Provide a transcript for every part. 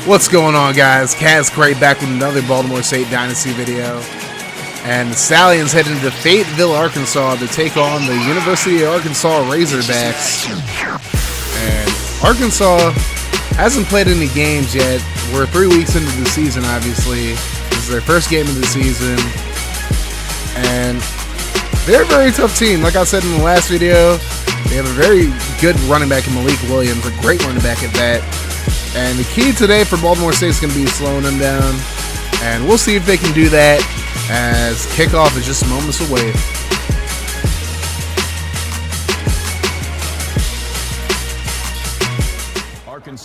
What's going on, guys? Kaz Cray back with another Baltimore State Dynasty video. And the Stallions heading to Fayetteville, Arkansas to take on the University of Arkansas Razorbacks. And Arkansas hasn't played any games yet. We're 3 weeks into the season, obviously. This is their first game of the season. And they're a very tough team. Like I said in the last video, they have a very good running back in Maleek Williams, a great running back at that. And the key today for Baltimore State is going to be slowing them down. And we'll see if they can do that, as kickoff is just moments away.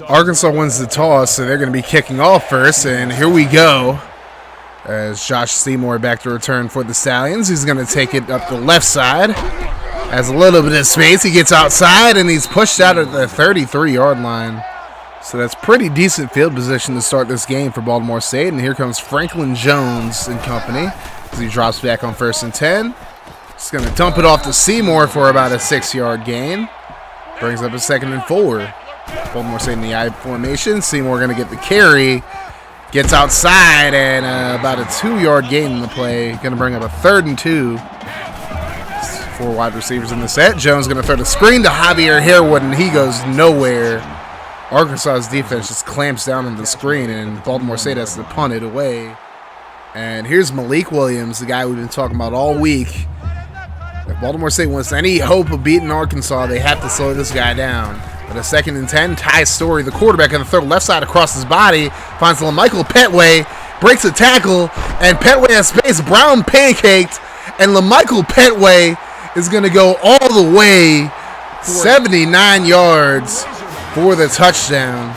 Arkansas wins the toss, so they're going to be kicking off first. And here we go. As Josh Seymour back to return for the Stallions. He's going to take it up the left side. Has a little bit of space. He gets outside, and he's pushed out at the 33-yard line. So that's pretty decent field position to start this game for Baltimore State. And here comes Franklin Jones and company as he drops back on 1st and 10. He's going to dump it off to Seymour for about a 6-yard gain. Brings up a 2nd and 4. Baltimore State in the I formation. Seymour going to get the carry. Gets outside, and about a 2-yard gain in the play. Going to bring up a 3rd and 2. 4 wide receivers in the set. Jones going to throw the screen to Javier Harewood, and he goes nowhere. Arkansas's defense just clamps down on the screen, and Baltimore State has to punt it away. And here's Maleek Williams, the guy we've been talking about all week. If Baltimore State wants any hope of beating Arkansas, they have to slow this guy down. But a 2nd and 10, Ty Story, the quarterback, going to throw left side across his body, finds LaMichael Petway, breaks a tackle, and Petway has space. Brown pancaked, and LaMichael Petway is going to go all the way 79 yards for the touchdown.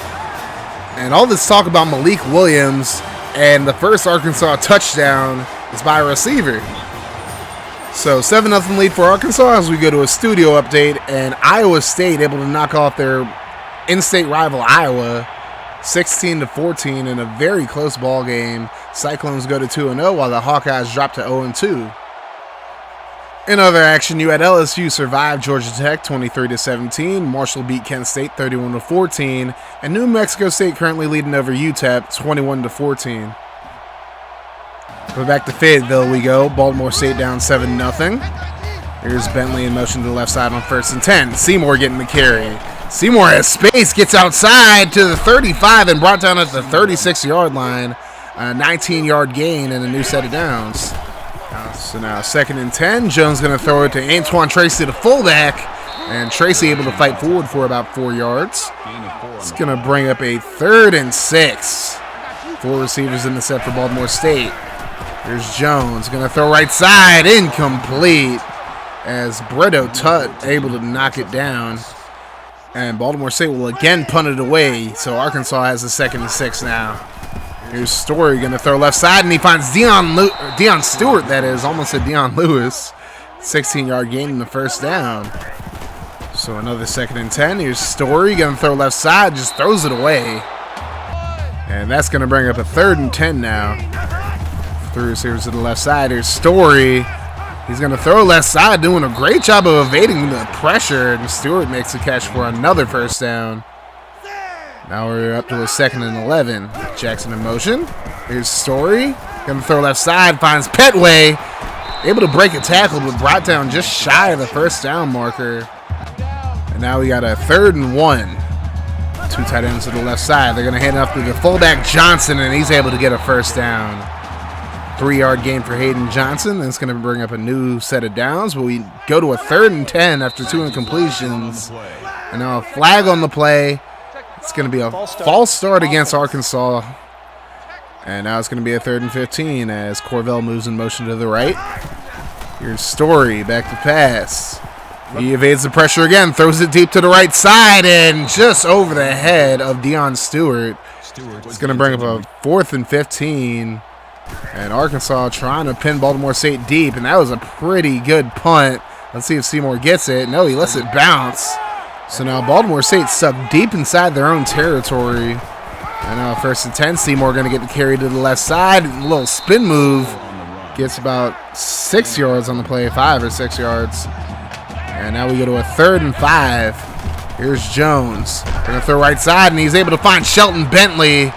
And all this talk about Maleek Williams, and the first Arkansas touchdown is by a receiver. So 7-0 lead for Arkansas as we go to a studio update, and Iowa State able to knock off their in-state rival Iowa 16-14 in a very close ball game. Cyclones go to 2-0 while the Hawkeyes drop to 0-2. In other action, you had LSU survive Georgia Tech 23-17, Marshall beat Kent State 31-14, and New Mexico State currently leading over UTEP 21-14. But back to Fayetteville we go. Baltimore State down 7-0. Here's Bentley in motion to the left side on 1st and 10. Seymour getting the carry. Seymour has space, gets outside to the 35 and brought down at the 36-yard line. A 19-yard gain and a new set of downs. So now 2nd and 10. Jones going to throw it to Antoine Tracy, the fullback. And Tracy able to fight forward for about 4 yards. It's going to bring up a 3rd and 6. 4 receivers in the set for Baltimore State. Here's Jones, going to throw right side, incomplete, as Bredo Tutt able to knock it down. And Baltimore State will again punt it away, so Arkansas has a 2nd and 6 now. Here's Story, going to throw left side, and he finds Deion Stewart, that is, almost said Deion Lewis. 16-yard gain in the 1st down. So another 2nd and 10. Here's Story, going to throw left side, just throws it away. And that's going to bring up a 3rd and 10 now. 3 receivers to the left side. Here's Story. He's going to throw left side, doing a great job of evading the pressure, and Stewart makes a catch for another 1st down. Now we're up to a 2nd and 11. Jackson in motion. Here's Story. Going to throw left side, finds Petway. Able to break a tackle, but brought down just shy of the 1st down marker. And now we got a 3rd and 1. 2 tight ends to the left side. They're going to hand off to the fullback Johnson, and he's able to get a 1st down. 3-yard gain for Hayden Johnson. That's going to bring up a new set of downs. But we go to a 3rd and 10 after 2 incompletions. And now a flag on the play. It's going to be a false start against Arkansas. And now it's going to be a 3rd and 15 as Corvell moves in motion to the right. Here's Story back to pass. He evades the pressure again, throws it deep to the right side, and just over the head of Deion Stewart. It's going to bring up a 4th and 15. And Arkansas trying to pin Baltimore State deep, and that was a pretty good punt. Let's see if Seymour gets it. No, he lets it bounce. So now Baltimore State stuck deep inside their own territory. And now 1st and 10, Seymour going to get the carry to the left side. A little spin move. Gets about 6 yards on the play, 5 or 6 yards. And now we go to a 3rd and 5. Here's Jones. Going to throw right side, and he's able to find Shelton Bentley.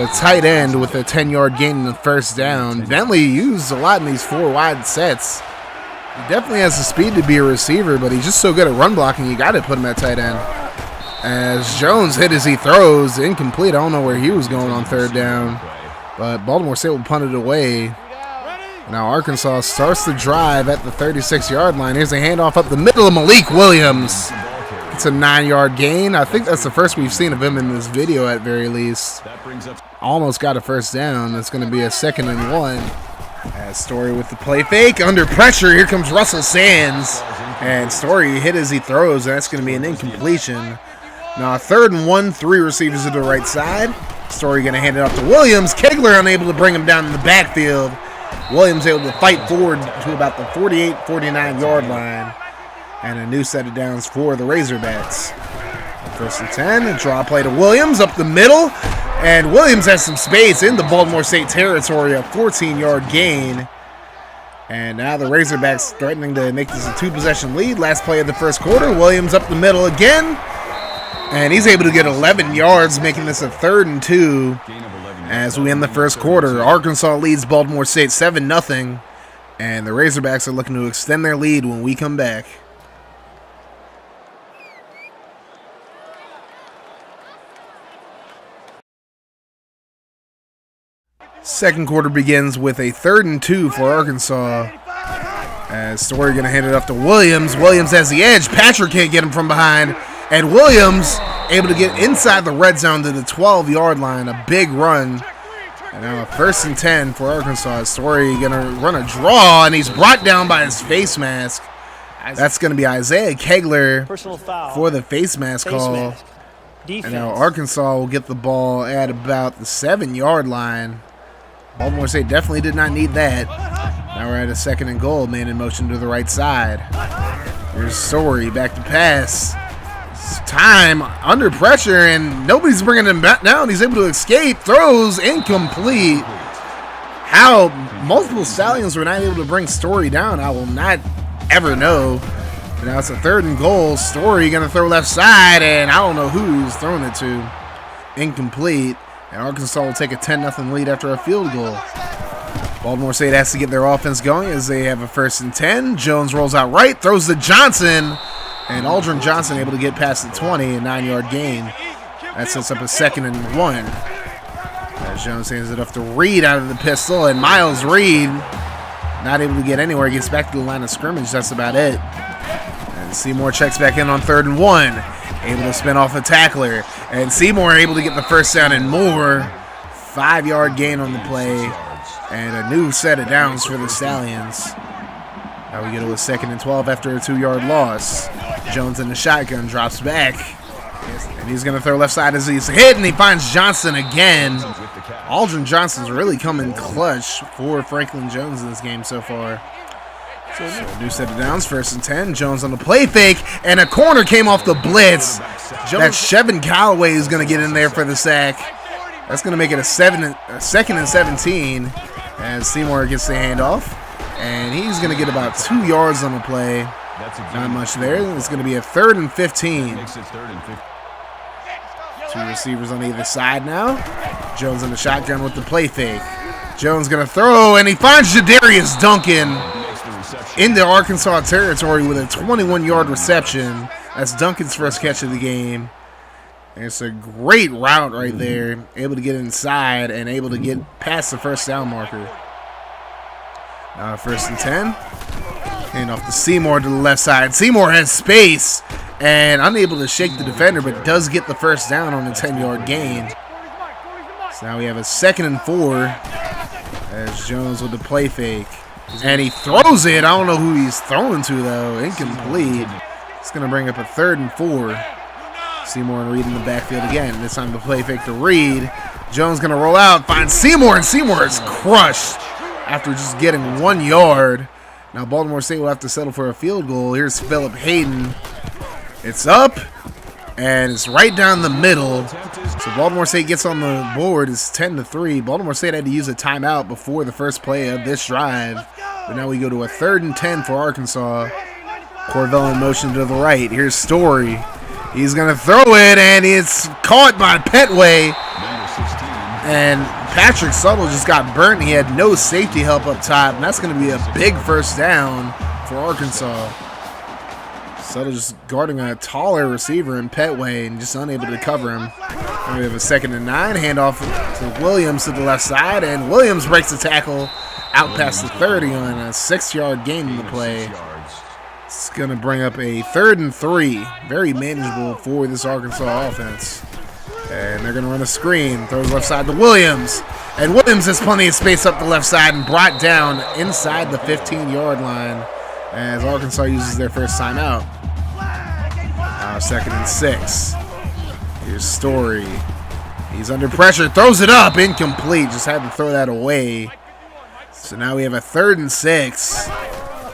the tight end with a 10-yard gain in the first down. Bentley used a lot in these 4 wide sets. He definitely has the speed to be a receiver, but he's just so good at run blocking, you got to put him at tight end. As Jones hit as he throws, incomplete. I don't know where he was going on third down, but Baltimore State will punt it away. Now Arkansas starts the drive at the 36-yard line. Here's a handoff up the middle of Maleek Williams. It's a 9-yard gain. I think that's the first we've seen of him in this video at very least. Almost got a first down. It's going to be a 2nd and 1. As Story with the play fake. Under pressure, here comes Russell Sands. And Story hit as he throws. That's going to be an incompletion. Now 3rd and 1, 3 receivers to the right side. Story going to hand it off to Williams. Kegler unable to bring him down in the backfield. Williams able to fight forward to about the 48, 49-yard line. And a new set of downs for the Razorbacks. 1st and 10, a draw play to Williams up the middle. And Williams has some space in the Baltimore State territory, a 14-yard gain. And now the Razorbacks threatening to make this a 2-possession lead. Last play of the first quarter, Williams up the middle again. And he's able to get 11 yards, making this a 3rd and 2 as we end the first quarter. Arkansas leads Baltimore State 7-0. And the Razorbacks are looking to extend their lead when we come back. Second quarter begins with a 3rd and 2 for Arkansas. As Story going to hand it off to Williams. Williams has the edge. Patrick can't get him from behind. And Williams able to get inside the red zone to the 12-yard line. A big run. And now a 1st and 10 for Arkansas. Story going to run a draw, and he's brought down by his face mask. That's going to be Isaiah Kegler for the face mask call. And now Arkansas will get the ball at about the 7-yard line. Baltimore State definitely did not need that. Now we're at a 2nd and goal, man in motion to the right side. Here's Story, back to pass. Time under pressure, and nobody's bringing him back down. He's able to escape, throws, incomplete. How multiple Stallions were not able to bring Story down, I will not ever know. But now it's a 3rd and goal. Story going to throw left side, and I don't know who he's throwing it to. Incomplete. And Arkansas will take a 10-0 lead after a field goal. Baltimore State has to get their offense going as they have a 1st and 10. Jones rolls out right, throws to Johnson. And Aldrin Johnson able to get past the 20, a 9-yard gain. That sets up a 2nd and 1. As Jones hands it off to Reed out of the pistol. And Miles Reed not able to get anywhere. He gets back to the line of scrimmage. That's about it. And Seymour checks back in on 3rd and 1. Able to spin off a tackler. And Seymour able to get the first down and more. 5-yard gain on the play. And a new set of downs for the Stallions. Now we go to a 2nd and 12 after a 2-yard loss. Jones in the shotgun, drops back. And he's going to throw left side as he's hit, and he finds Johnson again. Aldrin Johnson's really coming clutch for Franklin Jones in this game so far. So a new set of downs, 1st and 10. Jones on the play fake, and a corner came off the blitz. That's Chevin Callaway who's going to get in there for the sack. That's going to make it a 2nd and 17 as Seymour gets the handoff. And he's going to get about 2 yards on the play. Not much there. It's going to be a 3rd and 15. 2 receivers on either side now. Jones in the shotgun with the play fake. Jones going to throw, and he finds Jadarius Duncan into Arkansas territory with a 21-yard reception. That's Duncan's first catch of the game. And it's a great route right there. Able to get inside and able to get past the first down marker. 1st and 10. Hand off to Seymour to the left side. Seymour has space and unable to shake the defender, but does get the first down on a 10-yard gain. So now we have a 2nd and 4 as Jones with the play fake. And he throws it. I don't know who he's throwing to, though. Incomplete. It's going to bring up a 3rd and 4. Seymour and Reed in the backfield again. This time the play fake to Reed. Jones going to roll out, finds Seymour, and Seymour is crushed after just getting 1 yard. Now Baltimore State will have to settle for a field goal. Here's Phillip Hayden. It's up, and it's right down the middle. So Baltimore State gets on the board. It's 10-3. Baltimore State had to use a timeout before the first play of this drive. But now we go to a 3rd and 10 for Arkansas. Corvell in motion to the right. Here's Story. He's going to throw it, and it's caught by Petway. And Patrick Suttle just got burnt. He had no safety help up top, and that's going to be a big first down for Arkansas. Suttle just guarding a taller receiver in Petway and just unable to cover him. And we have a 2nd and 9, handoff to Williams to the left side, and Williams breaks the tackle out past the 30 on a 6-yard gain in the play. It's going to bring up a 3rd and 3, very manageable for this Arkansas offense. And they're going to run a screen, throws left side to Williams, and Williams has plenty of space up the left side and brought down inside the 15-yard line as Arkansas uses their first timeout. Now 2nd and 6. Here's Story. He's under pressure, throws it up, incomplete, just had to throw that away. So now we have a 3rd and 6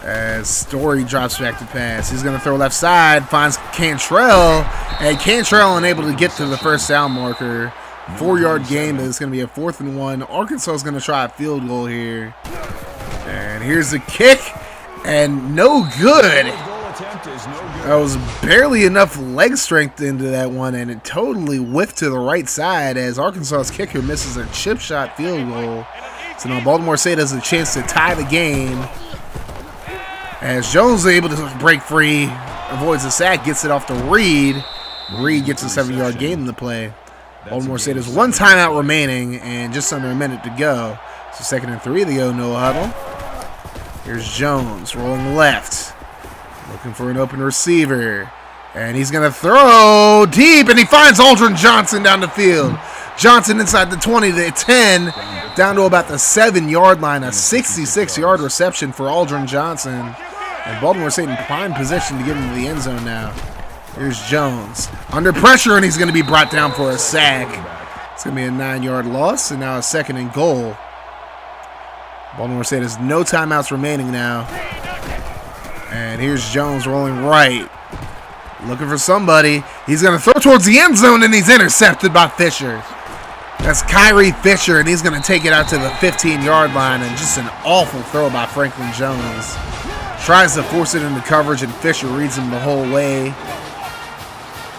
as Story drops back to pass. He's going to throw left side, finds Cantrell, and Cantrell unable to get to the first down marker. 4-yard gain, but it's going to be a 4th and 1. Arkansas is going to try a field goal here. And here's the kick, and no good. That was barely enough leg strength into that one, and it totally whiffed to the right side as Arkansas's kicker misses a chip shot field goal. So now Baltimore State has a chance to tie the game. As Jones is able to break free, avoids the sack, gets it off to Reed. Reed gets a 7-yard gain in the play. Baltimore State has 1 timeout remaining and just under a minute to go. So 2nd and 3, they go no huddle. Here's Jones rolling left, looking for an open receiver. And he's going to throw deep, and he finds Aldrin Johnson down the field. Johnson inside the 20 to 10, down to about the 7-yard line. A 66-yard reception for Aldrin Johnson. And Baltimore State in prime position to get into the end zone now. Here's Jones. Under pressure, and he's going to be brought down for a sack. It's going to be a 9-yard loss, and now a 2nd and goal. Baltimore State has no timeouts remaining now. And here's Jones rolling right. Looking for somebody. He's going to throw towards the end zone, and he's intercepted by Fisher. That's Kyrie Fisher, and he's going to take it out to the 15-yard line, and just an awful throw by Franklin Jones. Tries to force it into coverage, and Fisher reads him the whole way.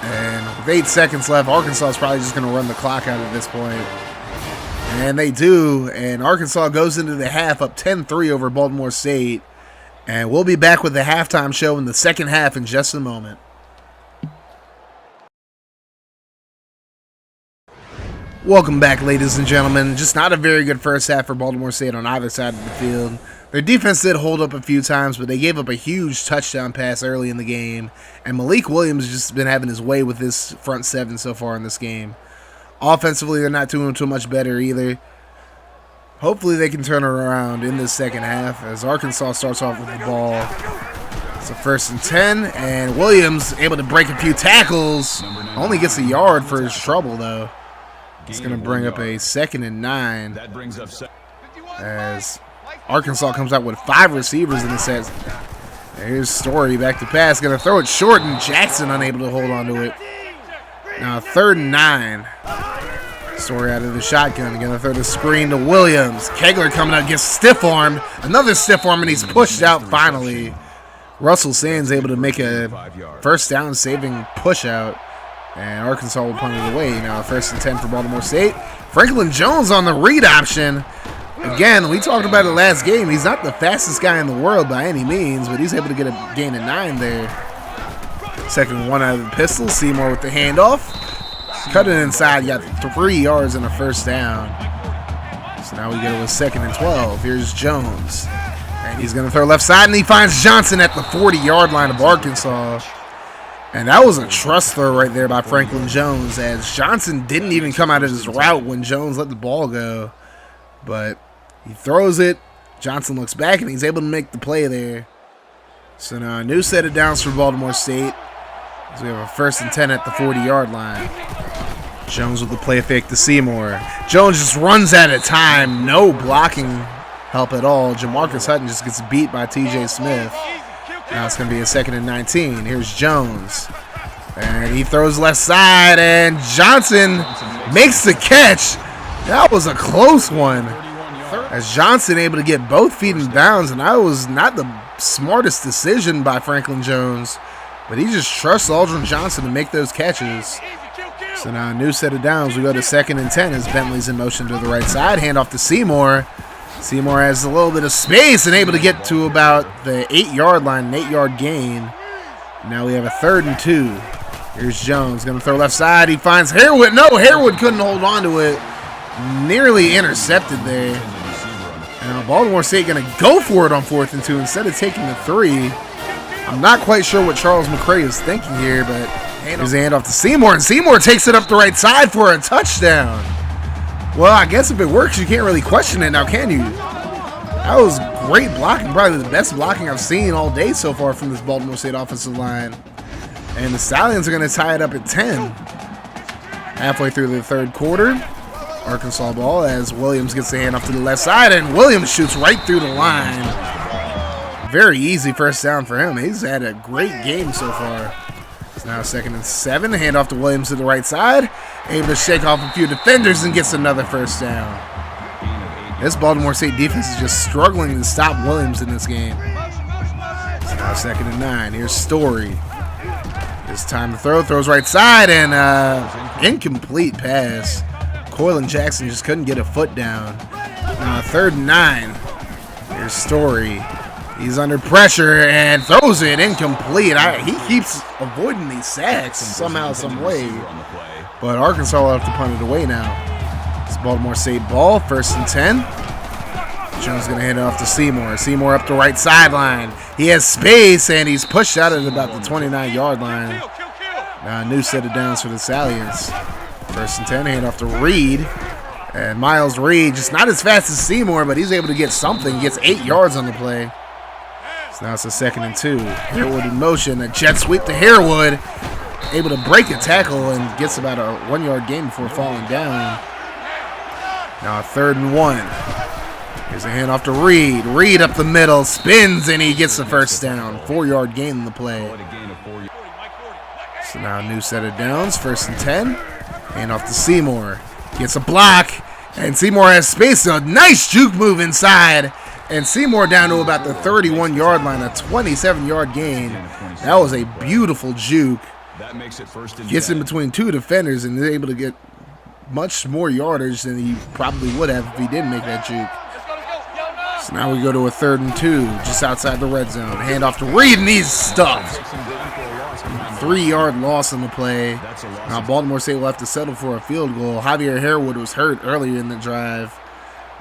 And with 8 seconds left, Arkansas is probably just going to run the clock out at this point. And they do, and Arkansas goes into the half up 10-3 over Baltimore State. And we'll be back with the halftime show in the second half in just a moment. Welcome back, ladies and gentlemen. Just not a very good first half for Baltimore State on either side of the field. Their defense did hold up a few times, but they gave up a huge touchdown pass early in the game. And Maleek Williams has just been having his way with this front 7 so far in this game. Offensively, they're not doing too much better either. Hopefully they can turn it around in this second half as Arkansas starts off with the ball. It's a 1st and 10, and Williams able to break a few tackles. Only gets a yard for his trouble, though. It's going to bring up a 2nd and 9 as Arkansas comes out with 5 receivers in the set. Here's Story back to pass. Going to throw it short, and Jackson unable to hold on to it. Now 3rd and 9. Story out of the shotgun. Going to throw the screen to Williams. Kegler coming out, gets stiff-armed. Another stiff-arm, and he's pushed out finally. Russell Sands able to make a first down saving push out. And Arkansas will punt it away. Now 1st and 10 for Baltimore State. Franklin Jones on the read option. Again, we talked about it last game. He's not the fastest guy in the world by any means, but he's able to get a gain of 9 there. 2nd and 1 out of the pistol. Seymour with the handoff. Cut it inside. Got 3 yards and a first down. So now we get it with 2nd and 12. Here's Jones. And he's going to throw left side, and he finds Johnson at the 40-yard line of Arkansas. And that was a trust throw right there by Franklin Jones, as Johnson didn't even come out of his route when Jones let the ball go. But he throws it. Johnson looks back, and he's able to make the play there. So now a new set of downs for Baltimore State. So we have a 1st and 10 at the 40-yard line. Jones with the play fake to Seymour. Jones just runs out of time. No blocking help at all. Jamarcus Hutton just gets beat by T.J. Smith. Now it's going to be a 2nd and 19. Here's Jones. And he throws left side, and Johnson makes the catch. That was a close one. As Johnson able to get both feet in bounds, and that was not the smartest decision by Franklin Jones. But he just trusts Aldrin Johnson to make those catches. So now a new set of downs. We go to 2nd and 10 as Bentley's in motion to the right side. Hand off to Seymour. Seymour has a little bit of space and able to get to about the 8-yard line, an 8-yard gain. Now we have a 3rd and 2. Here's Jones, going to throw left side. He finds Harewood. No, Harewood couldn't hold on to it. Nearly intercepted there. Now Baltimore State going to go for it on 4th and 2 instead of taking the 3. I'm not quite sure what Charles McCray is thinking here, but here's the handoff to Seymour, and Seymour takes it up the right side for a touchdown. Well, I guess if it works, you can't really question it now, can you? That was great blocking, probably the best blocking I've seen all day so far from this Baltimore State offensive line. And the Stallions are going to tie it up at 10. Halfway through the 3rd quarter, Arkansas ball as Williams gets the handoff to the left side, and Williams shoots right through the line. Very easy first down for him. He's had a great game so far. It's now 2nd and 7. Handoff to Williams to the right side. Able to shake off a few defenders and gets another first down. This Baltimore State defense is just struggling to stop Williams in this game. It's now 2nd and 9. Here's Story. It's time to throw. Throws right side and incomplete pass. Coylin Jackson just couldn't get a foot down. Now 3rd and 9. Here's Story. He's under pressure and throws it incomplete. He keeps avoiding these sacks somehow, some way. But Arkansas will have to punt it away now. It's Baltimore State ball, 1st and 10. Jones going to hand it off to Seymour. Seymour up the right sideline. He has space, and he's pushed out at about the 29-yard line. Now a new set of downs for the Stallions. 1st and 10, hand off to Reed. And Miles Reed, just not as fast as Seymour, but he's able to get something. He gets 8 yards on the play. So now it's a 2nd and 2. Harewood in motion. A jet sweep to Harewood. Able to break a tackle and gets about a 1-yard gain before falling down. Now a 3rd and 1. Here's a handoff to Reed. Reed up the middle, spins, and he gets the first down. 4-yard gain in the play. So now a new set of downs, 1st and 10. Handoff to Seymour. Gets a block, and Seymour has space. A nice juke move inside. And Seymour down to about the 31-yard line, a 27-yard gain. That was a beautiful juke. Gets in between 2 defenders and is able to get much more yardage than he probably would have if he didn't make that juke. So now we go to a 3rd and 2, just outside the red zone. Handoff to Reed, and he's stuffed. 3-yard loss in the play. Now Baltimore State will have to settle for a field goal. Javier Harewood was hurt earlier in the drive,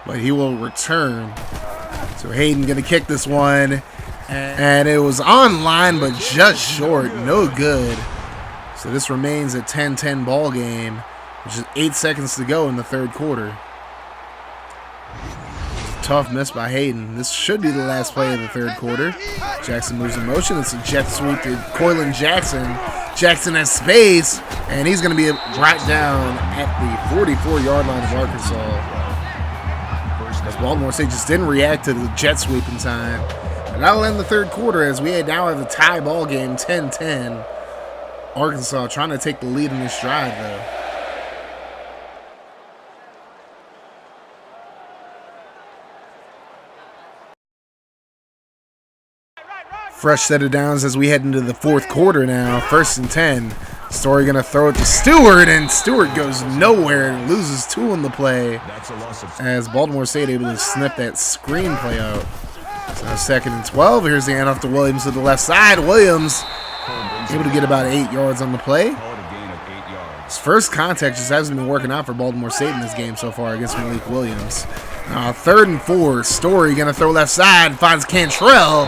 but he will return. So Hayden going to kick this one, and it was on line, but just short, no good. So this remains a 10-10 ball game, which is 8 seconds to go in the 3rd quarter. Tough miss by Hayden. This should be the last play of the 3rd quarter. Jackson moves in motion. It's a jet sweep to Coylin Jackson. Jackson has space, and he's going to be right down at the 44-yard line of Arkansas. Because Baltimore State just didn't react to the jet sweep in time. And that'll end the 3rd quarter as we now have a tie ball game, 10-10. Arkansas trying to take the lead in this drive, though. Fresh set of downs as we head into the 4th quarter now. 1st and 10. Story going to throw it to Stewart, and Stewart goes nowhere and loses 2 on the play as Baltimore State able to snip that screenplay out. So 2nd and 12. Here's the handoff to Williams to the left side. Williams able to get about 8 yards on the play. His first contact just hasn't been working out for Baltimore State in this game so far against Maleek Williams. 3rd and 4. Story going to throw left side, finds Cantrell,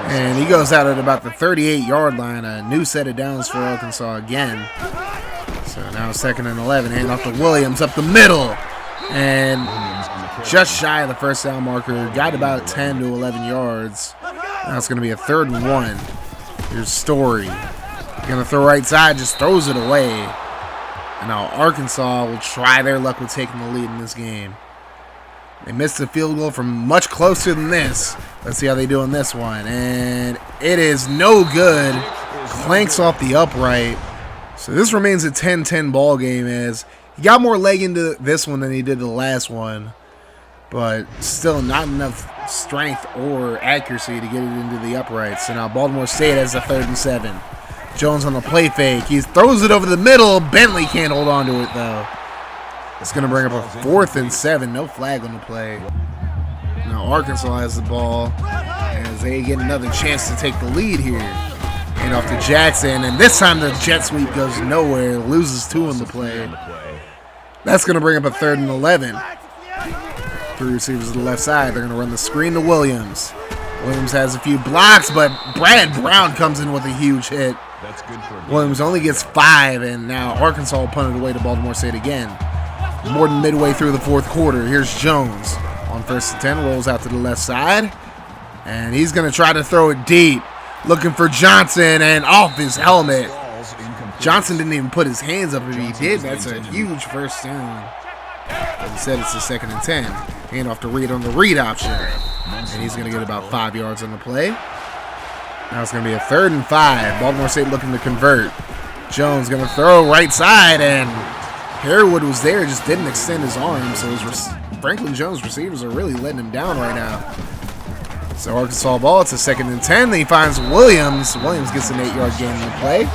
and he goes out at about the 38-yard line. A new set of downs for Arkansas again. So now 2nd and 11. Hand off to Williams up the middle, and just shy of the first down marker. Got about 10 to 11 yards. Now it's going to be a 3rd and 1. Here's Story. Going to throw right side, just throws it away. And now Arkansas will try their luck with taking the lead in this game. They missed the field goal from much closer than this. Let's see how they do on this one. And it is no good. Clanks off the upright. So this remains a 10-10 ball game as he got more leg into this one than he did the last one. But still not enough strength or accuracy to get it into the uprights. So now Baltimore State has a 3rd and 7. Jones on the play fake. He throws it over the middle. Bentley can't hold on to it, though. It's going to bring up a 4th and 7. No flag on the play. Now Arkansas has the ball as they get another chance to take the lead here. And off to Jackson. And this time the jet sweep goes nowhere. Loses 2 on the play. That's going to bring up a 3rd and 11. 3 receivers to the left side. They're going to run the screen to Williams. Williams has a few blocks, but Brad Brown comes in with a huge hit. Williams only gets 5, and now Arkansas will punt it away to Baltimore State again. More than midway through the 4th quarter. Here's Jones on 1st and 10. Rolls out to the left side, and he's going to try to throw it deep. Looking for Johnson, and off his helmet. Johnson didn't even put his hands up. If he did, that's a huge first down. As I said, it's a 2nd and 10. Hand off to Reed on the read option. And he's going to get about 5 yards on the play. Now it's going to be a 3rd and 5. Baltimore State looking to convert. Jones going to throw right side, and Harewood was there, just didn't extend his arm. So Franklin Jones receivers are really letting him down right now. So Arkansas ball, it's a 2nd and 10. Then he finds Williams. Williams gets an 8-yard gain on the play.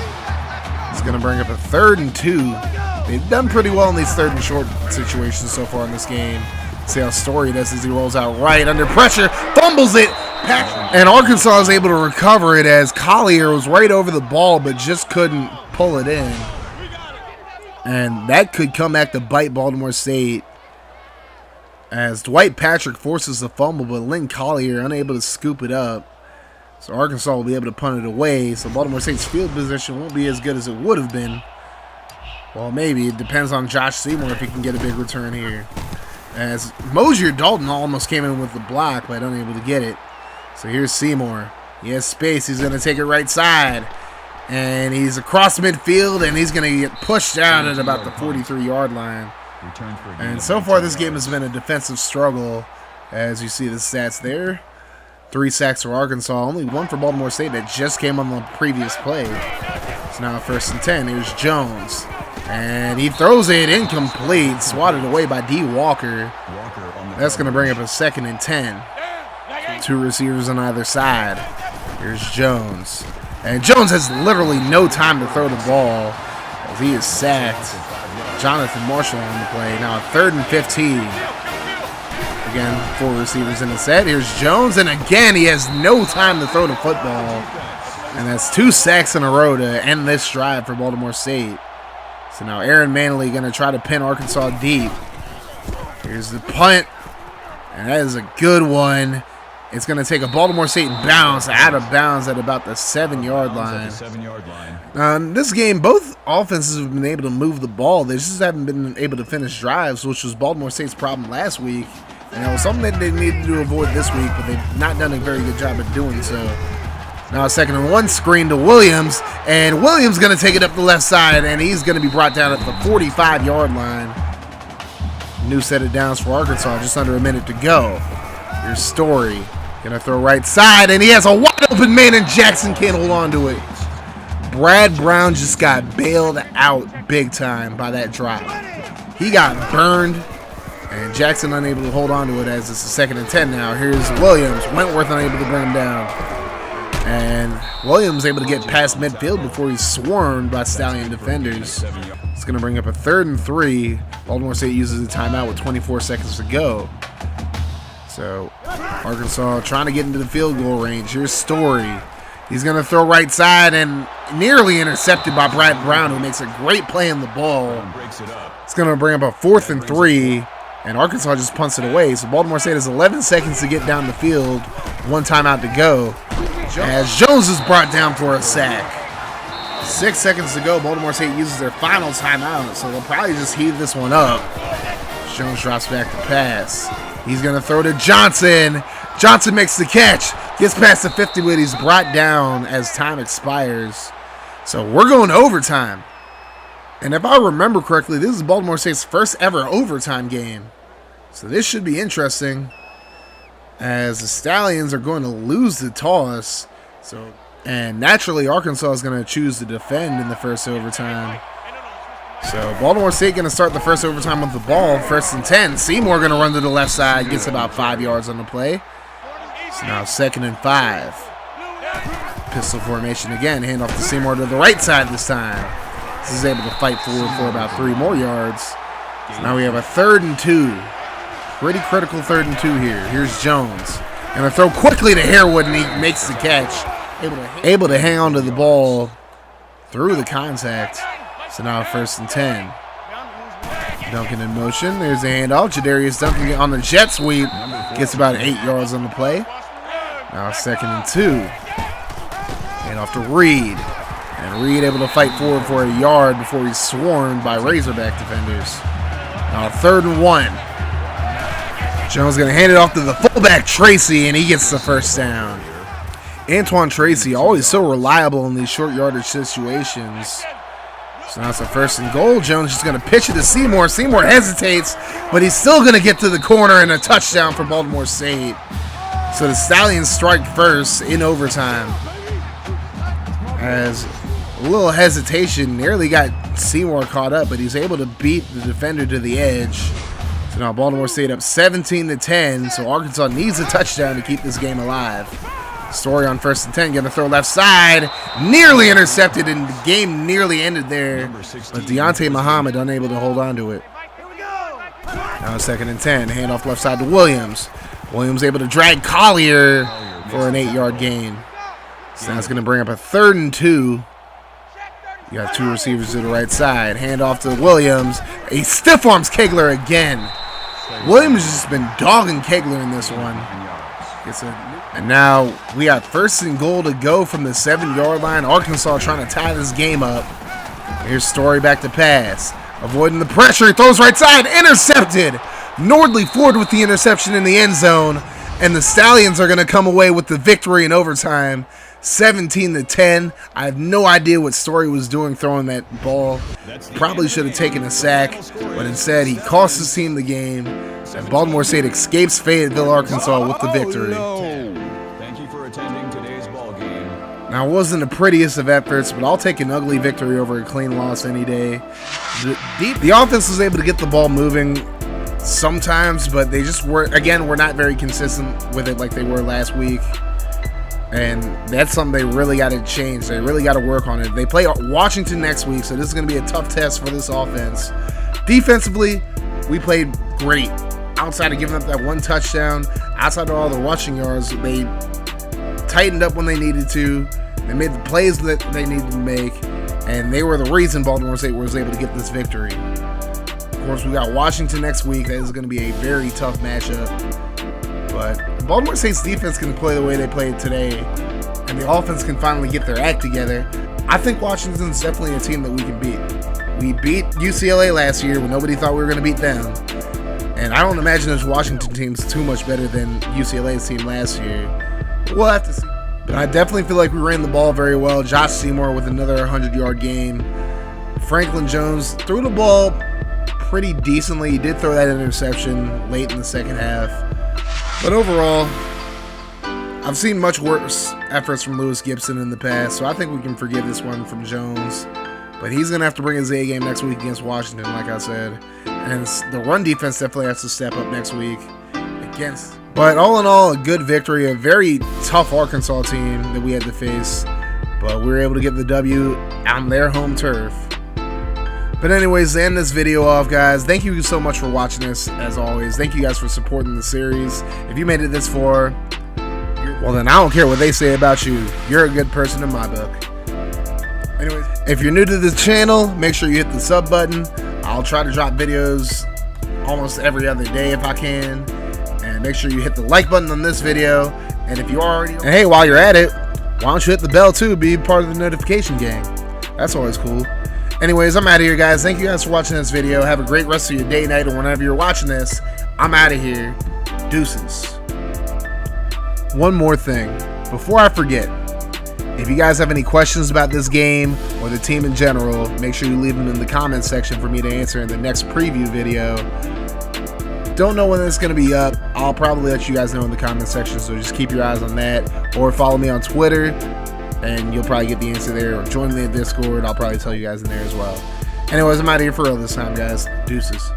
It's going to bring up a 3rd and 2. They've done pretty well in these 3rd and short situations so far in this game. See how Story does as he rolls out right under pressure, fumbles it, and Arkansas is able to recover it as Collier was right over the ball but just couldn't pull it in. And that could come back to bite Baltimore State as Dwight Patrick forces the fumble, but Lynn Collier unable to scoop it up. So Arkansas will be able to punt it away. So Baltimore State's field position won't be as good as it would have been. Well, maybe. It depends on Josh Seymour if he can get a big return here. As Mosier Dalton almost came in with the block, but unable to get it. So here's Seymour. He has space. He's going to take it right side. And he's across midfield, and he's going to get pushed out at about the 43-yard line. And so far, this game has been a defensive struggle. As you see the stats there. 3 sacks for Arkansas. Only 1 for Baltimore State that just came on the previous play. It's now 1st and 10. Here's Jones. And he throws it incomplete, swatted away by D. Walker. That's going to bring up a 2nd and 10. 2 receivers on either side. Here's Jones. And Jones has literally no time to throw the ball as he is sacked. Jonathan Marshall on the play. Now a 3rd and 15. Again, 4 receivers in the set. Here's Jones, and again, he has no time to throw the football. And that's 2 sacks in a row to end this drive for Baltimore State. So now Aaron Manley going to try to pin Arkansas deep. Here's the punt, and that is a good one. It's going to take a Baltimore State bounce out of bounds at about the 7-yard line. This game, both offenses have been able to move the ball. They just haven't been able to finish drives, which was Baltimore State's problem last week. And that was something that they needed to avoid this week, but they've not done a very good job of doing so. Now a 2nd and 1 screen to Williams, and Williams going to take it up the left side, and he's going to be brought down at the 45-yard line. New set of downs for Arkansas, just under a minute to go. Here's Story, going to throw right side, and he has a wide open man, and Jackson can't hold on to it. Brad Brown just got bailed out big time by that drop. He got burned, and Jackson unable to hold on to it as it's a 2nd and 10 now. Here's Williams, Wentworth unable to bring him down. And Williams able to get past midfield before he's swarmed by Stallion defenders. It's going to bring up a 3rd and 3. Baltimore State uses a timeout with 24 seconds to go. So Arkansas trying to get into the field goal range. Here's Story. He's going to throw right side and nearly intercepted by Brad Brown, who makes a great play on the ball. It's going to bring up a 4th and 3. And Arkansas just punts it away. So Baltimore State has 11 seconds to get down the field. 1 timeout to go. As Jones is brought down for a sack. 6 seconds to go. Baltimore State uses their final timeout. So they'll probably just heave this one up. Jones drops back to pass. He's going to throw to Johnson. Johnson makes the catch. Gets past the 50, but he's brought down as time expires. So we're going to overtime. And if I remember correctly, this is Baltimore State's first ever overtime game. So this should be interesting, as the Stallions are going to lose the toss. And naturally, Arkansas is going to choose to defend in the first overtime. So Baltimore State going to start the first overtime with the ball. 1st and 10. Seymour going to run to the left side. Gets about 5 yards on the play. So now 2nd and 5. Pistol formation again. Hand off to Seymour to the right side this time. This is able to fight forward for about 3 more yards. So now we have a 3rd and 2. Pretty critical 3rd and 2 here. Here's Jones. And a throw quickly to Harewood, and he makes the catch. Able to hang on to the ball through the contact. So now 1st and 10. Duncan in motion. There's the handoff. Jadarius Duncan on the jet sweep. Gets about 8 yards on the play. Now 2nd and 2. Handoff to Reed. And Reed able to fight forward for a yard before he's swarmed by Razorback defenders. Now 3rd and 1. Jones going to hand it off to the fullback, Tracy, and he gets the 1st down. Antoine Tracy, always so reliable in these short yardage situations. So now it's a 1st and goal. Jones just going to pitch it to Seymour. Seymour hesitates, but he's still going to get to the corner, and a touchdown for Baltimore State. So the Stallions strike first in overtime. As a little hesitation nearly got Seymour caught up, but he's able to beat the defender to the edge. So now Baltimore State up 17-10, so Arkansas needs a touchdown to keep this game alive. Story on 1st and 10, going to throw left side, nearly intercepted, and the game nearly ended there. But Deontay Muhammad unable to hold on to it. Now 2nd and 10, handoff left side to Williams. Williams able to drag Collier for an 8-yard gain. So now it's going to bring up a 3rd and 2. You got 2 receivers to the right side. Handoff to Williams. He stiff arms Kegler again. Williams has just been dogging Kegler in this one. And now we got 1st and goal to go from the 7-yard line. Arkansas trying to tie this game up. Here's Story back to pass. Avoiding the pressure. He throws right side. Intercepted. Nordley Ford with the interception in the end zone. And the Stallions are going to come away with the victory in overtime. 17-10. I have no idea what Story was doing throwing that ball. Probably should have taken a sack, but instead he cost his team the game. And Baltimore State escapes Fayetteville, Arkansas with the victory. Thank you for attending today's ball game. Now, it wasn't the prettiest of efforts, but I'll take an ugly victory over a clean loss any day. The offense was able to get the ball moving sometimes, but they just were not very consistent with it like they were last week. And that's something they really got to change. They really got to work on it. They play Washington next week, so this is going to be a tough test for this offense. Defensively, we played great. Outside of giving up that 1 touchdown, outside of all the rushing yards, they tightened up when they needed to. They made the plays that they needed to make, and they were the reason Baltimore State was able to get this victory. Of course, we got Washington next week. That is going to be a very tough matchup. But Baltimore State's defense can play the way they played today, and the offense can finally get their act together. I think Washington's definitely a team that we can beat. We beat UCLA last year when nobody thought we were going to beat them. And I don't imagine this Washington team's too much better than UCLA's team last year. We'll have to see. But I definitely feel like we ran the ball very well. Josh Seymour with another 100-yard game. Franklin Jones threw the ball pretty decently. He did throw that interception late in the second half. But overall, I've seen much worse efforts from Lewis Gibson in the past, so I think we can forgive this one from Jones. But he's going to have to bring his A game next week against Washington, like I said. And the run defense definitely has to step up next week against. But all in all, a good victory. A very tough Arkansas team that we had to face. But we were able to get the W on their home turf. But anyways, to end this video off, guys, thank you so much for watching this, as always. Thank you guys for supporting the series. If you made it this far, well, then I don't care what they say about you. You're a good person in my book. Anyways, if you're new to the channel, make sure you hit the sub button. I'll try to drop videos almost every other day if I can. And make sure you hit the like button on this video. And if you already... And hey, while you're at it, why don't you hit the bell too? Be part of the notification gang. That's always cool. Anyways, I'm out of here, guys. Thank you guys for watching this video. Have a great rest of your day, night, or whenever you're watching this. I'm out of here. Deuces. One more thing. Before I forget, if you guys have any questions about this game or the team in general, make sure you leave them in the comments section for me to answer in the next preview video. Don't know when it's going to be up. I'll probably let you guys know in the comment section, so just keep your eyes on that. Or follow me on Twitter, and you'll probably get the answer there. Or join me in Discord. I'll probably tell you guys in there as well. Anyways, I'm out of here for real this time, guys. Deuces.